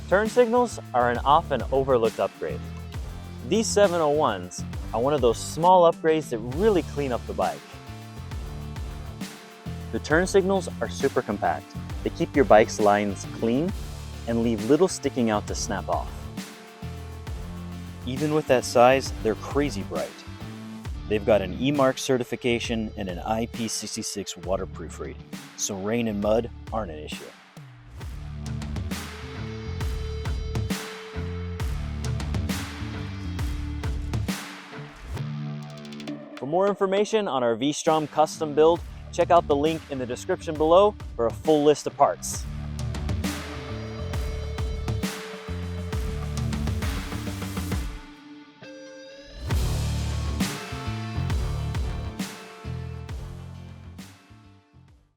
Turn signals are an often overlooked upgrade. These 701s are one of those small upgrades that really clean up the bike. The turn signals are super compact. They keep your bike's lines clean and leave little sticking out to snap off. Even with that size, they're crazy bright. They've got an E-Mark certification and an IP66 waterproof rating, so rain and mud aren't an issue. For more information on our V-STROM custom build, check out the link in the description below for a full list of parts.